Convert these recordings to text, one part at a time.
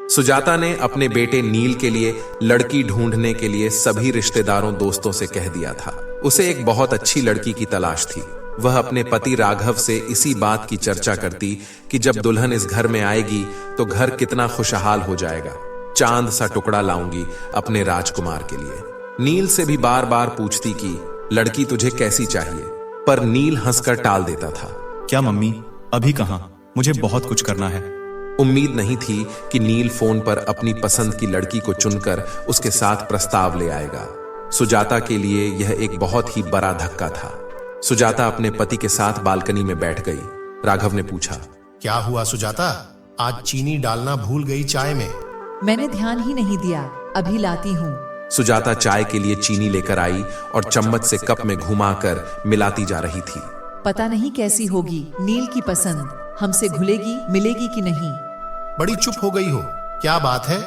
सुजाता ने अपने बेटे नील के लिए लड़की ढूंढने के लिए सभी रिश्तेदारों दोस्तों से कह दिया था। उसे एक बहुत अच्छी लड़की की तलाश थी। वह अपने पति राघव से इसी बात की चर्चा करती कि जब दुल्हन इस घर में आएगी तो घर कितना खुशहाल हो जाएगा। चांद सा टुकड़ा लाऊंगी अपने राजकुमार के लिए। नील से भी बार बार पूछती कि लड़की तुझे कैसी चाहिए, पर नील हंसकर टाल देता था। क्या मम्मी, अभी कहां, मुझे बहुत कुछ करना है। उम्मीद नहीं थी कि नील फोन पर अपनी पसंद की लड़की को चुनकर उसके साथ प्रस्ताव ले आएगा। सुजाता के लिए यह एक बहुत ही बड़ा धक्का था। सुजाता अपने पति के साथ बालकनी में बैठ गई। राघव ने पूछा, क्या हुआ सुजाता, आज चीनी डालना भूल गई चाय में? मैंने ध्यान ही नहीं दिया, अभी लाती हूँ। सुजाता चाय के लिए चीनी लेकर आई और चम्मच से कप में घुमाकर मिलाती जा रही थी। पता नहीं कैसी होगी नील की पसंद, हमसे घुलेगी मिलेगी कि नहीं। बड़ी चुप हो गई हो, क्या बात है?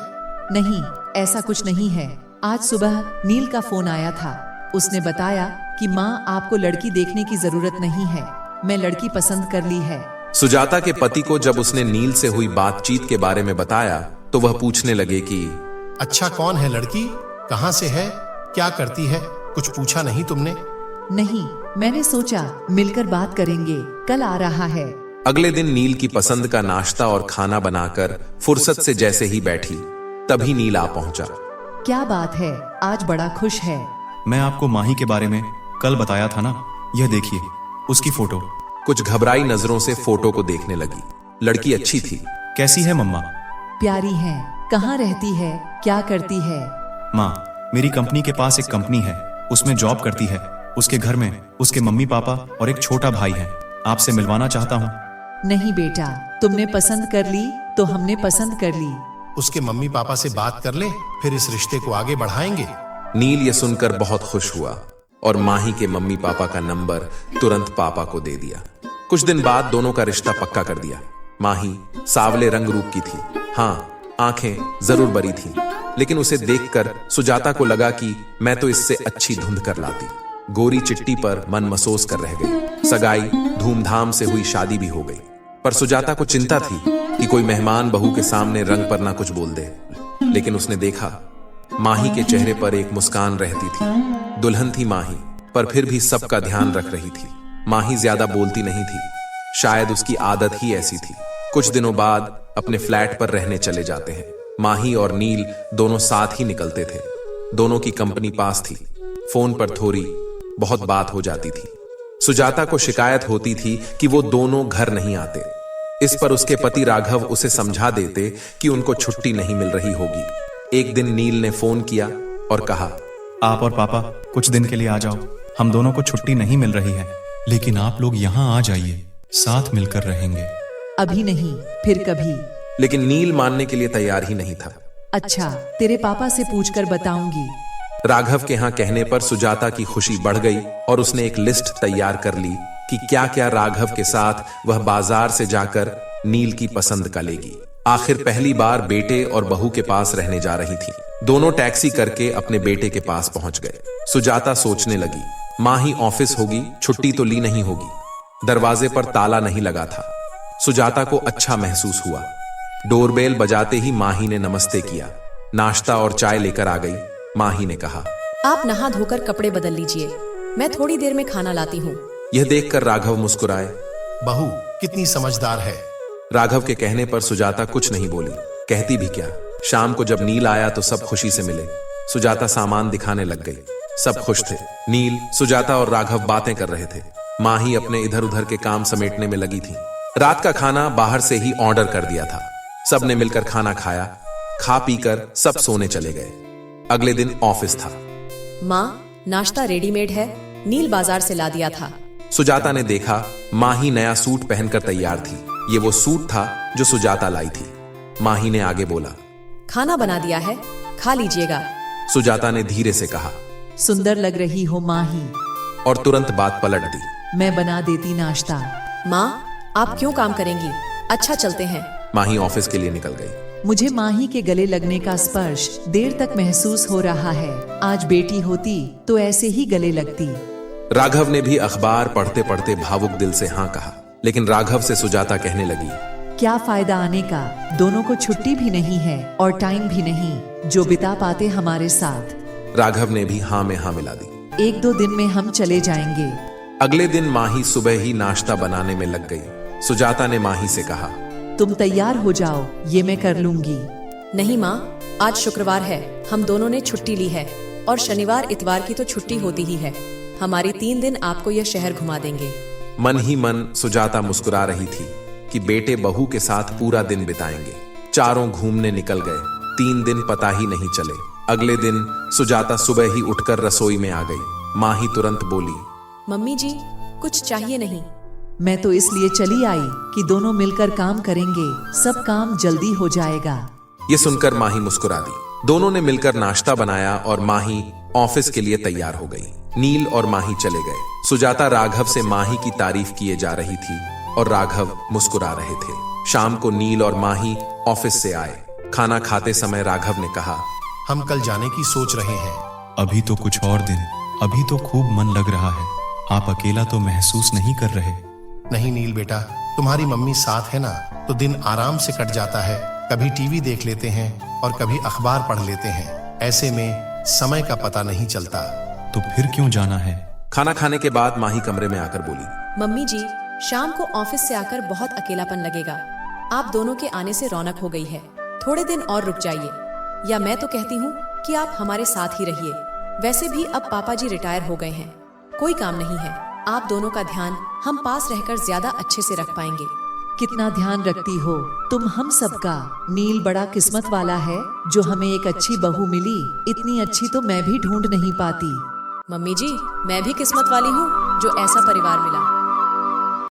नहीं, ऐसा कुछ नहीं है। आज सुबह नील का फोन आया था। उसने बताया कि माँ, आपको लड़की देखने की जरूरत नहीं है, मैं लड़की पसंद कर ली है। सुजाता के पति को जब उसने नील से हुई बातचीत के बारे में बताया तो वह पूछने लगे कि अच्छा, कौन है लड़की, कहाँ से है, क्या करती है? कुछ पूछा नहीं तुमने? नहीं, मैंने सोचा मिलकर बात करेंगे, कल आ रहा है। अगले दिन नील की पसंद का नाश्ता और खाना बनाकर फुर्सत से जैसे ही बैठी तभी नील आ पहुंचा। क्या बात है, आज बड़ा खुश है। मैं आपको माही के बारे में कल बताया था ना, यह देखिए उसकी फोटो। कुछ घबराई नजरों से फोटो को देखने लगी। लड़की अच्छी थी। कैसी है मम्मा? प्यारी है। कहाँ रहती है, क्या करती है? माँ, मेरी कंपनी के पास एक कंपनी है, उसमें जॉब करती है। उसके घर में उसके मम्मी पापा और एक छोटा भाई है। आपसे मिलवाना चाहता हूँ। नहीं बेटा, तुमने पसंद कर ली तो हमने पसंद कर ली। उसके मम्मी पापा से बात कर ले, फिर इस रिश्ते को आगे बढ़ाएंगे। नील ये सुनकर बहुत खुश हुआ और माही के मम्मी पापा का नंबर तुरंत पापा को दे दिया। कुछ दिन बाद दोनों का रिश्ता पक्का कर दिया। माही सावले रंग रूप की थी, हाँ, आंखें जरूर बड़ी थी, लेकिन उसे देखकर सुजाता को लगा कि मैं तो इससे अच्छी धुंध कर लाती। गोरी चिट्टी पर मन मसोस कर रह गई। सगाई धूमधाम से हुई, शादी भी हो गई। पर सुजाता को चिंता थी कि कोई मेहमान बहू के सामने रंग पर ना कुछ बोल दे। लेकिन उसने देखा माही के चेहरे पर एक मुस्कान रहती थी। दुल्हन थी माही, पर फिर भी सबका ध्यान रख रही थी। माही ज्यादा बोलती नहीं थी, शायद उसकी आदत ही ऐसी थी। कुछ दिनों बाद अपने फ्लैट पर रहने चले जाते हैं। माही और नील दोनों साथ ही निकलते थे। दोनों की कंपनी पास थी। फोन पर थोड़ी बहुत बात हो जाती थी। सुजाता को शिकायत होती थी कि वो दोनों घर नहीं आते। इस पर उसके पति राघव उसे समझा देते कि उनको छुट्टी नहीं मिल रही होगी। एक दिन नील ने फोन किया और कहा, आप और पापा कुछ दिन के लिए आ जाओ, हम दोनों को छुट्टी नहीं मिल रही है, लेकिन आप लोग यहाँ आ जाइए, साथ मिलकर रहेंगे। अभी नहीं, फिर कभी। लेकिन नील मानने के लिए तैयार ही नहीं था। अच्छा, तेरे पापा से पूछकर बताऊंगी। राघव के यहाँ कहने पर सुजाता की खुशी बढ़ गई और उसने एक लिस्ट तैयार कर ली कि क्या क्या राघव के साथ वह बाजार से जाकर नील की पसंद का लेगी। आखिर पहली बार बेटे और बहू के पास रहने जा रही थी। दोनों टैक्सी करके अपने बेटे के पास पहुंच गए। सुजाता सोचने लगी, माँ ही ऑफिस होगी, छुट्टी तो ली नहीं होगी। दरवाजे पर ताला नहीं लगा था। सुजाता को अच्छा महसूस हुआ। डोरबेल बजाते ही माही ने नमस्ते किया। नाश्ता और चाय लेकर आ गई। माही ने कहा, आप नहा धोकर कपड़े बदल लीजिए, मैं थोड़ी देर में खाना लाती हूँ। यह देखकर राघव मुस्कुराए। बहू कितनी समझदार है। राघव के कहने पर सुजाता कुछ नहीं बोली। कहती भी क्या। शाम को जब नील आया तो सब खुशी से मिले। सुजाता सामान दिखाने लग गई। सब खुश थे। नील, सुजाता और राघव बातें कर रहे थे। माही अपने इधर उधर के काम समेटने में लगी थी। रात का खाना बाहर से ही ऑर्डर कर दिया था। सबने मिलकर खाना खाया। खा पीकर सब सोने चले गए। अगले दिन ऑफिस था। माँ, नाश्ता रेडीमेड है, नील बाजार से ला दिया था। सुजाता ने देखा माही नया सूट पहनकर तैयार थी। ये वो सूट था जो सुजाता लाई थी। माही ने आगे बोला, खाना बना दिया है, खा लीजिएगा। सुजाता ने धीरे से कहा, सुंदर लग रही हो माही। और तुरंत बात पलट दी। मैं बना देती नाश्ता। माँ, आप क्यों काम करेंगी, अच्छा चलते हैं। माही ऑफिस के लिए निकल गई। मुझे माही के गले लगने का स्पर्श देर तक महसूस हो रहा है। आज बेटी होती तो ऐसे ही गले लगती। राघव ने भी अखबार पढ़ते पढ़ते भावुक दिल से हाँ कहा। लेकिन राघव से सुजाता कहने लगी, क्या फायदा आने का, दोनों को छुट्टी भी नहीं है और टाइम भी नहीं जो बिता पाते हमारे साथ। राघव ने भी हाँ में हाँ मिला दी। 1-2 दिन में हम चले जाएंगे। अगले दिन माही सुबह ही नाश्ता बनाने में लग गई। सुजाता ने माही से कहा, तुम तैयार हो जाओ, ये मैं कर लूंगी। नहीं माँ, आज शुक्रवार है, हम दोनों ने छुट्टी ली है और शनिवार इतवार की तो छुट्टी होती ही है। हमारी 3 दिन आपको यह शहर घुमा देंगे। मन ही मन सुजाता मुस्कुरा रही थी कि बेटे बहू के साथ पूरा दिन बिताएंगे। चारों घूमने निकल गए। 3 दिन पता ही नहीं चले। अगले दिन सुजाता सुबह ही उठकर रसोई में आ गई। माही तुरंत बोली, मम्मी जी, कुछ चाहिए नहीं? मैं तो इसलिए चली आई कि दोनों मिलकर काम करेंगे, सब काम जल्दी हो जाएगा। ये सुनकर माही मुस्कुरा दी। दोनों ने मिलकर नाश्ता बनाया और माही ऑफिस के लिए तैयार हो गई। नील और माही चले गए। सुजाता राघव से माही की तारीफ किए जा रही थी और राघव मुस्कुरा रहे थे। शाम को नील और माही ऑफिस से आए। खाना खाते समय राघव ने कहा, हम कल जाने की सोच रहे हैं। अभी तो कुछ और दिन, अभी तो खूब मन लग रहा है। आप अकेला तो महसूस नहीं कर रहे? नहीं नील बेटा, तुम्हारी मम्मी साथ है ना, तो दिन आराम से कट जाता है। कभी टीवी देख लेते हैं और कभी अखबार पढ़ लेते हैं। ऐसे में समय का पता नहीं चलता। तो फिर क्यों जाना है? खाना खाने के बाद माही कमरे में आकर बोली, मम्मी जी, शाम को ऑफिस से आकर बहुत अकेलापन लगेगा। आप दोनों के आने से रौनक हो गई है। थोड़े दिन और रुक जाइए, या मैं तो कहती हूँ कि आप हमारे साथ ही रहिए। वैसे भी अब पापा जी रिटायर हो गए हैं, कोई काम नहीं है। आप दोनों का ध्यान हम पास रहकर ज्यादा अच्छे से रख पाएंगे। कितना ध्यान रखती हो तुम हम सबका। नील बड़ा किस्मत वाला है जो हमें एक अच्छी बहू मिली। इतनी अच्छी तो मैं भी ढूंढ नहीं पाती। मम्मी जी, मैं भी किस्मत वाली हूँ जो ऐसा परिवार मिला।